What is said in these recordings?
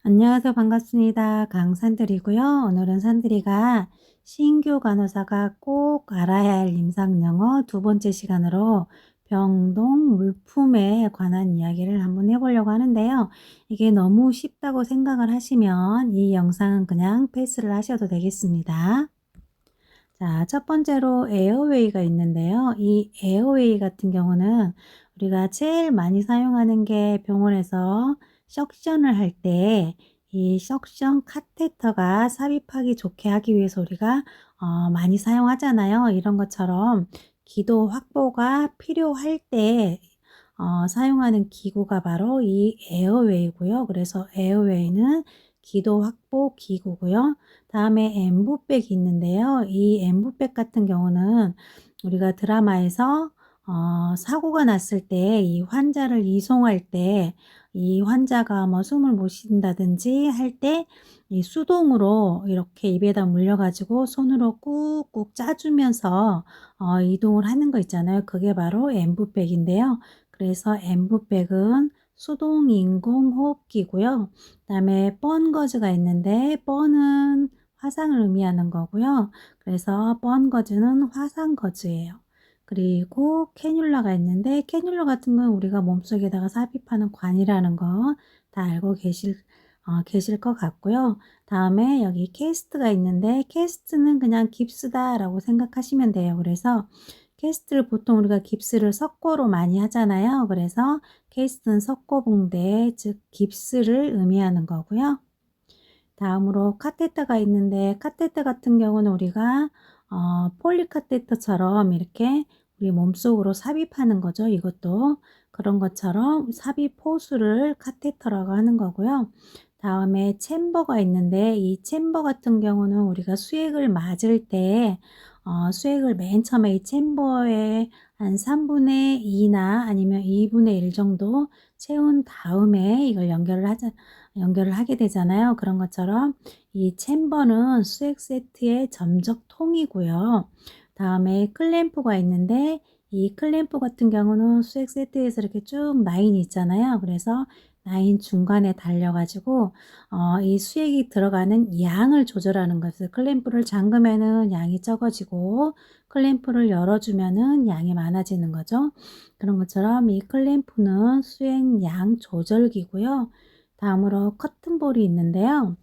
안녕하세요. 반갑습니다. 강산들이고요. 오늘은 산들이가 신규 간호사가 꼭 알아야 할 임상영어 두 번째 시간으로 병동 물품에 관한 이야기를 한번 해보려고 하는데요. 이게 너무 쉽다고 생각을 하시면 이 영상은 그냥 패스를 하셔도 되겠습니다. 자, 첫 번째로 에어웨이가 있는데요. 이 에어웨이 같은 경우는 우리가 제일 많이 사용하는 게 병원에서 석션을 할 때 이 석션 카테터가 삽입하기 좋게 하기 위해서 우리가 많이 사용하잖아요. 이런 것처럼 기도 확보가 필요할 때 사용하는 기구가 바로 이 에어웨이고요. 그래서 에어웨이는 기도 확보 기구고요. 다음에 엠브백이 있는데요. 이 엠브백 같은 경우는 우리가 드라마에서 사고가 났을 때 이 환자를 이송할 때 이 환자가 뭐 숨을 못 쉰다든지 할 때 이 수동으로 이렇게 입에다 물려가지고 손으로 꾹꾹 짜주면서 이동을 하는 거 있잖아요. 그게 바로 엠브백인데요. 그래서 엠브백은 수동 인공 호흡기고요. 그다음에 뻔거즈가 있는데 뻔은 화상을 의미하는 거고요. 그래서 뻔거즈는 화상거즈예요. 그리고 캐뉼라가 있는데 캐뉼라 같은 건 우리가 몸속에다가 삽입하는 관이라는 거 다 알고 계실 것 같고요. 다음에 여기 캐스트가 있는데 캐스트는 그냥 깁스다라고 생각하시면 돼요. 그래서 캐스트를 보통 우리가 깁스를 석고로 많이 하잖아요. 그래서 캐스트는 석고붕대, 즉 깁스를 의미하는 거고요. 다음으로 카테터가 있는데 카테터 같은 경우는 우리가 폴리카테터처럼 이렇게 우리 몸속으로 삽입하는 거죠. 이것도 그런 것처럼 삽입 호수를 카테터라고 하는 거고요. 다음에 챔버가 있는데 이 챔버 같은 경우는 우리가 수액을 맞을 때 수액을 맨 처음에 이 챔버에 한 3분의 2나 아니면 2분의 1 정도 채운 다음에 이걸 연결을 하게 되잖아요. 그런 것처럼 이 챔버는 수액 세트의 점적통이고요. 다음에 클램프가 있는데 이 클램프 같은 경우는 수액 세트에서 이렇게 쭉 라인이 있잖아요. 그래서 라인 중간에 달려가지고 이 수액이 들어가는 양을 조절하는 것을 클램프를 잠그면은 양이 적어지고 클램프를 열어주면은 양이 많아지는 거죠. 그런 것처럼 이 클램프는 수액 양 조절기고요. 다음으로 커튼볼이 있는데요.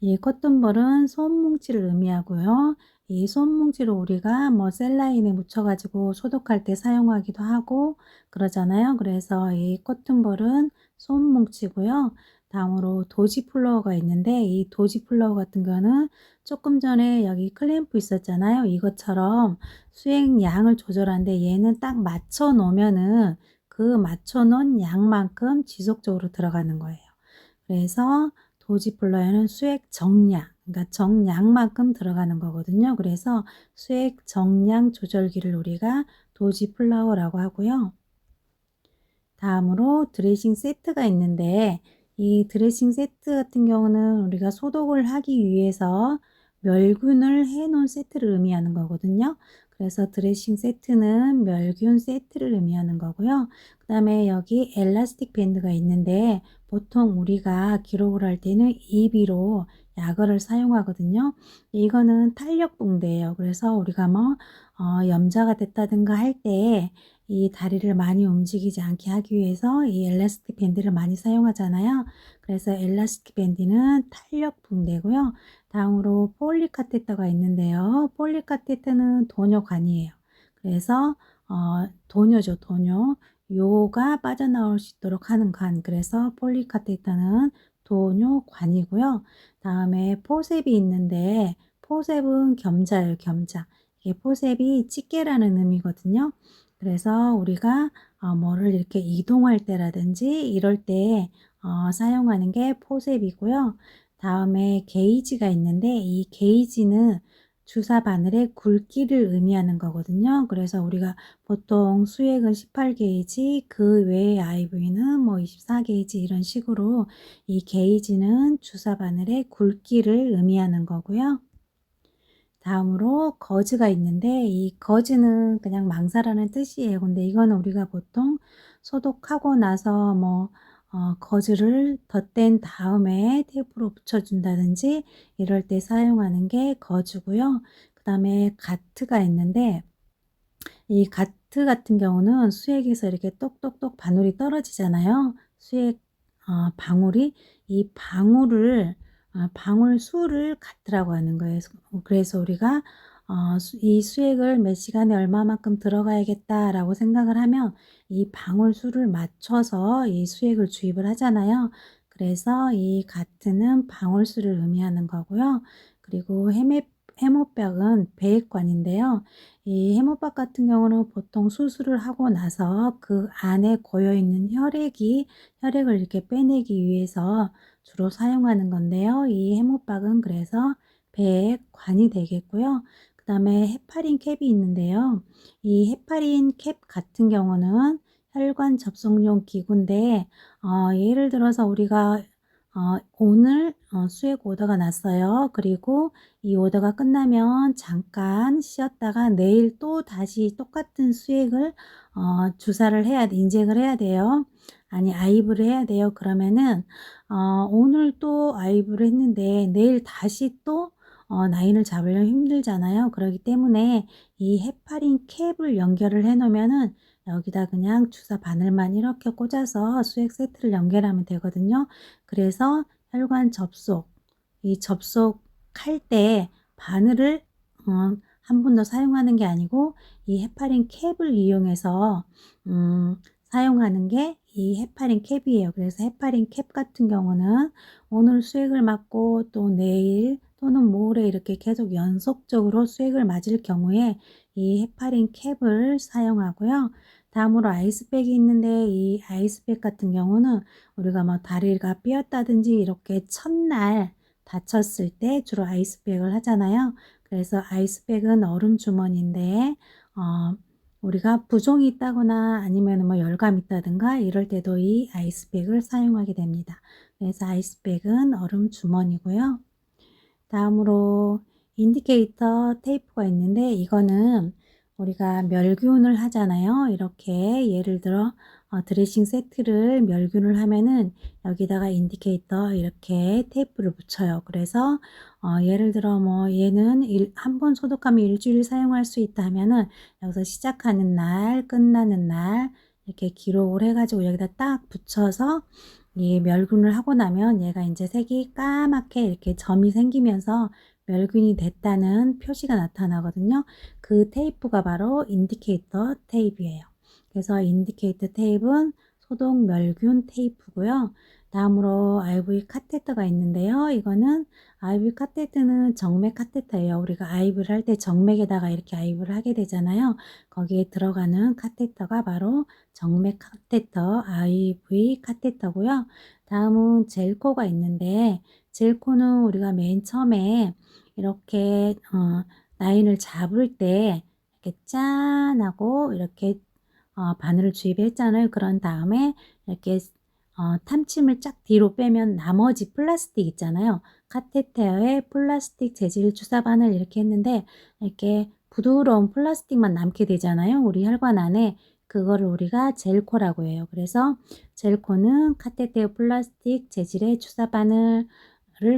이 커튼볼은 손뭉치를 의미하고요. 이 손뭉치를 우리가 뭐 셀라인에 묻혀가지고 소독할 때 사용하기도 하고 그러잖아요. 그래서 이 커튼볼은 손뭉치고요. 다음으로 도지 플로어가 있는데 이 도지 플로어 같은 거는 조금 전에 여기 클램프 있었잖아요. 이것처럼 수행 양을 조절하는데 얘는 딱 맞춰 놓으면은 그 맞춰 놓은 양만큼 지속적으로 들어가는 거예요. 그래서 도지플러에는 수액 정량, 그러니까 정량만큼 들어가는 거거든요. 그래서 수액 정량 조절기를 우리가 도지플라워라고 하고요. 다음으로 드레싱 세트가 있는데 이 드레싱 세트 같은 경우는 우리가 소독을 하기 위해서 멸균을 해 놓은 세트를 의미하는 거거든요. 그래서 드레싱 세트는 멸균 세트를 의미하는 거고요. 그 다음에 여기 엘라스틱 밴드가 있는데 보통 우리가 기록을 할 때는 EB로 약어를 사용하거든요. 이거는 탄력 붕대예요. 그래서 우리가 뭐 염자가 됐다든가 할때 이 다리를 많이 움직이지 않게 하기 위해서 이 엘라스틱 밴드를 많이 사용하잖아요. 그래서 엘라스틱 밴드는 탄력 붕대고요. 다음으로 폴리카테터가 있는데요. 폴리카테터는 도뇨관이에요. 그래서 도뇨죠, 도뇨. 요가 빠져나올 수 있도록 하는 관. 그래서 폴리카테터는 도뇨관이고요. 다음에 포셉이 있는데 포셉은 겸자예요, 겸자. 이게 포셉이 집게라는 의미거든요. 그래서 우리가 뭐를 이렇게 이동할 때라든지 이럴 때 사용하는 게 포셉이고요. 다음에 게이지가 있는데 이 게이지는 주사 바늘의 굵기를 의미하는 거거든요. 그래서 우리가 보통 수액은 18게이지, 그 외에 IV는 뭐 24게이지 이런 식으로 이 게이지는 주사 바늘의 굵기를 의미하는 거고요. 다음으로 거즈가 있는데 이 거즈는 그냥 망사라는 뜻이에요. 근데 이거는 우리가 보통 소독하고 나서 뭐 거즈를 덧댄 다음에 테이프로 붙여준다든지 이럴 때 사용하는 게 거즈고요. 그 다음에 가트가 있는데 이 가트 같은 경우는 수액에서 이렇게 똑똑똑 바늘이 떨어지잖아요. 수액 방울이 이 방울을 방울 수를 가트라고 하는 거예요. 그래서 우리가 이 수액을 몇 시간에 얼마만큼 들어가야겠다라고 생각을 하면 이 방울 수를 맞춰서 이 수액을 주입을 하잖아요. 그래서 이 가트는 방울 수를 의미하는 거고요. 그리고 해모백은 배액관인데요. 이 해모박 같은 경우는 보통 수술을 하고 나서 그 안에 고여 있는 혈액을 이렇게 빼내기 위해서 주로 사용하는 건데요. 이 해모박은 그래서 배에 관이 되겠고요. 그 다음에 헤파린 캡이 있는데요. 이 헤파린 캡 같은 경우는 혈관 접속용 기구인데 예를 들어서 우리가 오늘 수액 오더가 났어요. 그리고 이 오더가 끝나면 잠깐 쉬었다가 내일 또 다시 똑같은 수액을 주사를 인젝을 해야 돼요. 아니 아이브를 해야 돼요. 그러면은 오늘 또 아이브를 했는데 내일 다시 또 라인을 잡으려면 힘들잖아요. 그렇기 때문에 이 헤파린 캡을 연결을 해 놓으면은 여기다 그냥 주사 바늘만 이렇게 꽂아서 수액 세트를 연결하면 되거든요. 그래서 혈관 접속, 이 접속할 때 바늘을 한 번 더 사용하는 게 아니고 이 헤파린 캡을 이용해서 사용하는 게 이 헤파린 캡이에요. 그래서 헤파린 캡 같은 경우는 오늘 수액을 맞고 또 내일 또는 모레 이렇게 계속 연속적으로 수액을 맞을 경우에 이 헤파린 캡을 사용하고요. 다음으로 아이스백이 있는데 이 아이스백 같은 경우는 우리가 뭐 다리가 삐었다든지 이렇게 첫날 다쳤을 때 주로 아이스백을 하잖아요. 그래서 아이스백은 얼음 주머니인데 우리가 부종이 있다거나 아니면 뭐 열감 있다든가 이럴 때도 이 아이스백을 사용하게 됩니다. 그래서 아이스백은 얼음 주머니고요. 다음으로 인디케이터 테이프가 있는데 이거는 우리가 멸균을 하잖아요. 이렇게 예를 들어 드레싱 세트를 멸균을 하면은 여기다가 인디케이터 이렇게 테이프를 붙여요. 그래서 예를 들어 뭐 얘는 한 번 소독하면 일주일 사용할 수 있다 하면은 여기서 시작하는 날 끝나는 날 이렇게 기록을 해가지고 여기다 딱 붙여서 이 멸균을 하고 나면 얘가 이제 색이 까맣게 이렇게 점이 생기면서 멸균이 됐다는 표시가 나타나거든요. 그 테이프가 바로 인디케이터 테이프예요. 그래서 인디케이터 테이프는 소독 멸균 테이프고요. 다음으로 IV 카테터가 있는데요. 이거는 IV 카테터는 정맥 카테터예요. 우리가 IV를 할 때 정맥에다가 이렇게 IV를 하게 되잖아요. 거기에 들어가는 카테터가 바로 정맥 카테터, IV 카테터고요. 다음은 젤코가 있는데 젤코는 우리가 맨 처음에 이렇게 라인을 잡을 때 이렇게 짠 하고 이렇게 바늘을 주입했잖아요. 그런 다음에 이렇게 탐침을 쫙 뒤로 빼면 나머지 플라스틱 있잖아요. 카테테어에 플라스틱 재질 주사 바늘 이렇게 했는데 이렇게 부드러운 플라스틱만 남게 되잖아요. 우리 혈관 안에 그거를 우리가 젤코라고 해요. 그래서 젤코는 카테테어 플라스틱 재질의 주사 바늘을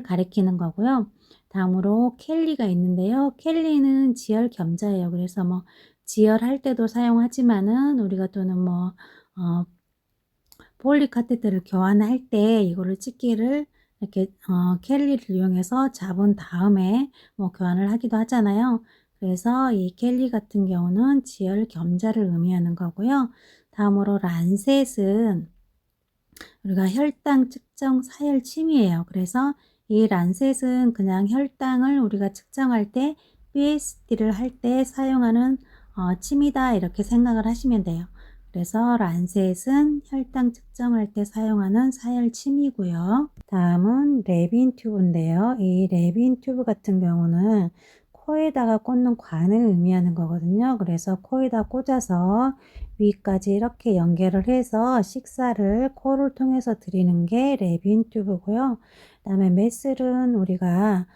가리키는 거고요. 다음으로 켈리가 있는데요. 켈리는 지혈 겸자예요. 그래서 뭐 지혈할 때도 사용하지만은 우리가 또는 뭐 폴리 카테터를 교환할 때 이거를 집게를 이렇게 켈리를 이용해서 잡은 다음에 뭐 교환을 하기도 하잖아요. 그래서 이 켈리 같은 경우는 지혈 겸자를 의미하는 거고요. 다음으로 란셋은 우리가 혈당 측정 사혈 침이에요. 그래서 이 란셋은 그냥 혈당을 우리가 측정할 때 BSD를 할 때 사용하는 침이다 이렇게 생각을 하시면 돼요. 그래서 란셋은 혈당 측정할 때 사용하는 사혈 침이고요. 다음은 레빈 튜브인데요. 이 레빈 튜브 같은 경우는 코에다가 꽂는 관을 의미하는 거거든요. 그래서 코에다 꽂아서 위까지 이렇게 연결을 해서 식사를 코를 통해서 드리는 게 레빈 튜브고요. 그다음에 메슬은 우리가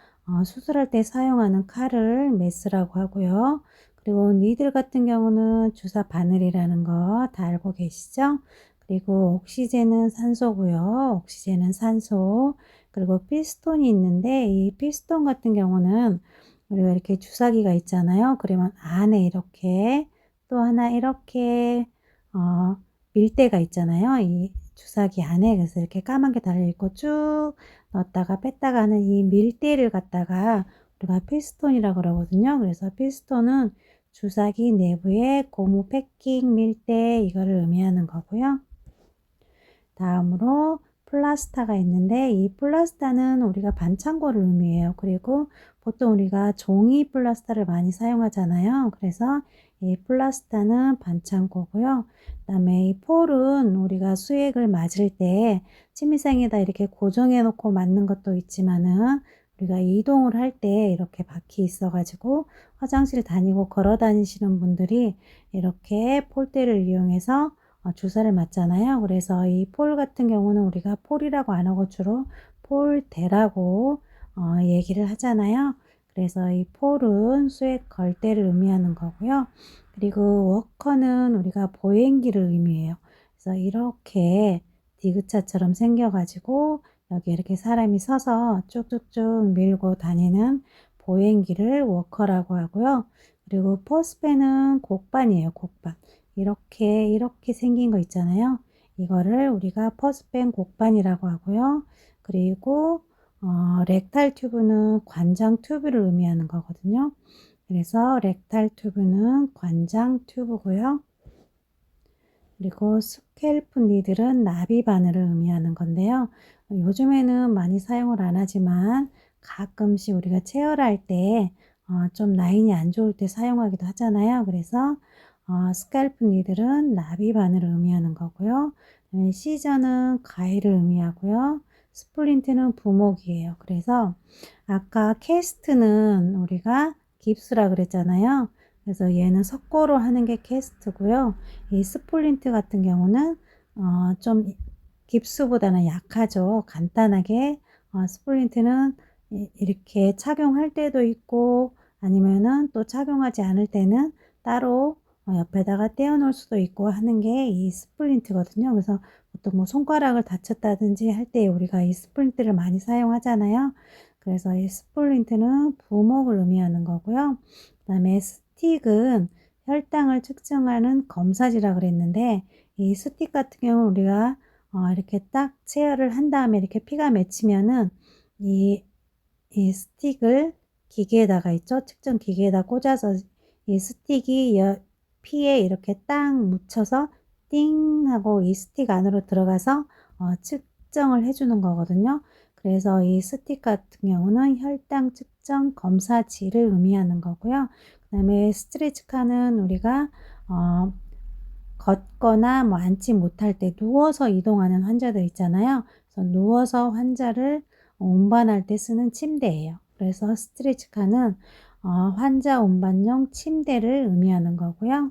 수술할 때 사용하는 칼을 메스라고 하고요. 그리고 니들 같은 경우는 주사 바늘이라는 거 다 알고 계시죠? 그리고 옥시젠은 산소고요. 옥시젠은 산소. 그리고 피스톤이 있는데 이 피스톤 같은 경우는 우리가 이렇게 주사기가 있잖아요. 그러면 안에 이렇게 또 하나 이렇게 어, 밀대가 있잖아요. 이 주사기 안에 그래서 이렇게 까만 게 달려 있고 쭉 넣었다가 뺐다가 하는 이 밀대를 갖다가 우리가 피스톤이라고 그러거든요. 그래서 피스톤은 주사기 내부에 고무 패킹 밀대 이거를 의미하는 거고요. 다음으로 플라스타가 있는데 이 플라스타는 우리가 반창고를 의미해요. 그리고 보통 우리가 종이 플라스타를 많이 사용하잖아요. 그래서 이 플라스타는 반창고고요. 그다음에 이 폴은 우리가 수액을 맞을 때 침미생에다 이렇게 고정해 놓고 맞는 것도 있지만은 우리가 이동을 할 때 이렇게 바퀴 있어 가지고 화장실 다니고 걸어 다니시는 분들이 이렇게 폴대를 이용해서 주사를 맞잖아요. 그래서 이 폴 같은 경우는 우리가 폴이라고 안 하고 주로 폴대라고 얘기를 하잖아요. 그래서 이 폴은 수액 걸대를 의미하는 거고요. 그리고 워커는 우리가 보행기를 의미해요. 그래서 이렇게 디귿자처럼 생겨가지고 여기 이렇게 사람이 서서 쭉쭉쭉 밀고 다니는 보행기를 워커라고 하고요. 그리고 포스펜은 곡반이에요. 곡반. 이렇게 생긴 거 있잖아요. 이거를 우리가 퍼스펜 곡반이라고 하고요. 그리고 렉탈 튜브는 관장 튜브를 의미하는 거거든요. 그래서 렉탈 튜브는 관장 튜브고요. 그리고 스캘프 니들은 나비 바늘을 의미하는 건데요. 요즘에는 많이 사용을 안 하지만 가끔씩 우리가 체열할 때 좀 라인이 안 좋을 때 사용하기도 하잖아요. 그래서 스칼프 니들은 나비 바늘을 의미하는 거고요. 시저는 가위를 의미하고요. 스플린트는 부목이에요. 그래서 아까 캐스트는 우리가 깁스라 그랬잖아요. 그래서 얘는 석고로 하는 게 캐스트고요. 이 스플린트 같은 경우는 좀 깁스보다는 약하죠. 간단하게 스플린트는 이렇게 착용할 때도 있고 아니면은 또 착용하지 않을 때는 따로 옆에다가 떼어 놓을 수도 있고 하는 게 이 스플린트거든요. 그래서 보통 뭐 손가락을 다쳤다든지 할 때 우리가 이 스플린트를 많이 사용하잖아요. 그래서 이 스플린트는 부목을 의미하는 거고요. 그 다음에 스틱은 혈당을 측정하는 검사지라 그랬는데 이 스틱 같은 경우는 우리가 이렇게 딱 체열을 한 다음에 이렇게 피가 맺히면은 이, 이 스틱을 기계에다가 있죠. 측정 기계에다 꽂아서 이 스틱이 피에 이렇게 딱 묻혀서 띵 하고 이 스틱 안으로 들어가서 측정을 해주는 거거든요. 그래서 이 스틱 같은 경우는 혈당 측정 검사지를 의미하는 거고요. 그 다음에 스트레치 칸은 우리가 걷거나 뭐 앉지 못할 때 누워서 이동하는 환자들 있잖아요. 그래서 누워서 환자를 운반할 때 쓰는 침대예요. 그래서 스트레치 칸은 환자 운반용 침대를 의미하는 거고요.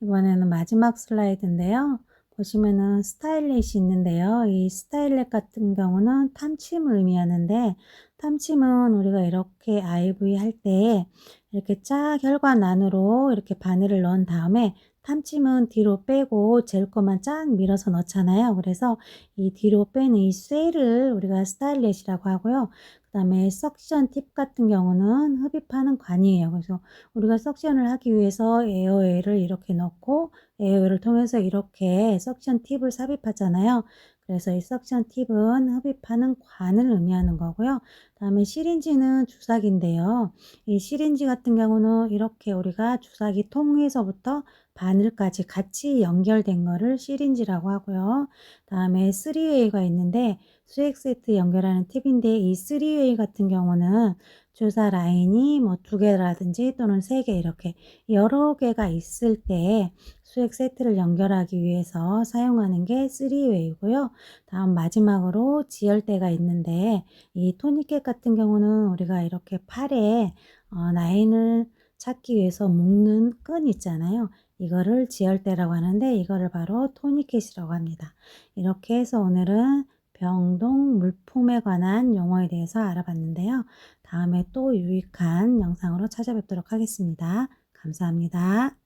이번에는 마지막 슬라이드인데요. 보시면은 스타일렛이 있는데요. 이 스타일렛 같은 경우는 탐침을 의미하는데 탐침은 우리가 이렇게 IV 할 때 이렇게 쫙 혈관 안으로 이렇게 바늘을 넣은 다음에 탐침은 뒤로 빼고 젤 거만 쫙 밀어서 넣잖아요. 그래서 이 뒤로 빼는 이 쇠를 우리가 스타일렛이라고 하고요. 그 다음에 석션 팁 같은 경우는 흡입하는 관이에요. 그래서 우리가 석션을 하기 위해서 에어웨이를 이렇게 넣고 에어웨이를 통해서 이렇게 석션 팁을 삽입하잖아요. 그래서 이 석션 팁은 흡입하는 관을 의미하는 거고요. 다음에 시린지는 주사기인데요. 이 시린지 같은 경우는 이렇게 우리가 주사기 통에서부터 바늘까지 같이 연결된 거를 시린지라고 하고요. 다음에 3웨이가 있는데 수액 세트 연결하는 팁인데 이 3웨이 같은 경우는 주사 라인이 뭐 2개라든지 또는 3개 이렇게 여러 개가 있을 때 수액 세트를 연결하기 위해서 사용하는 게 3웨이고요. 다음 마지막으로 지혈대가 있는데 이 토니켓 같은 경우는 우리가 이렇게 팔에 라인을 찾기 위해서 묶는 끈 있잖아요. 이거를 지혈대라고 하는데 이거를 바로 토니켓이라고 합니다. 이렇게 해서 오늘은 병동 물품에 관한 용어에 대해서 알아봤는데요. 다음에 또 유익한 영상으로 찾아뵙도록 하겠습니다. 감사합니다.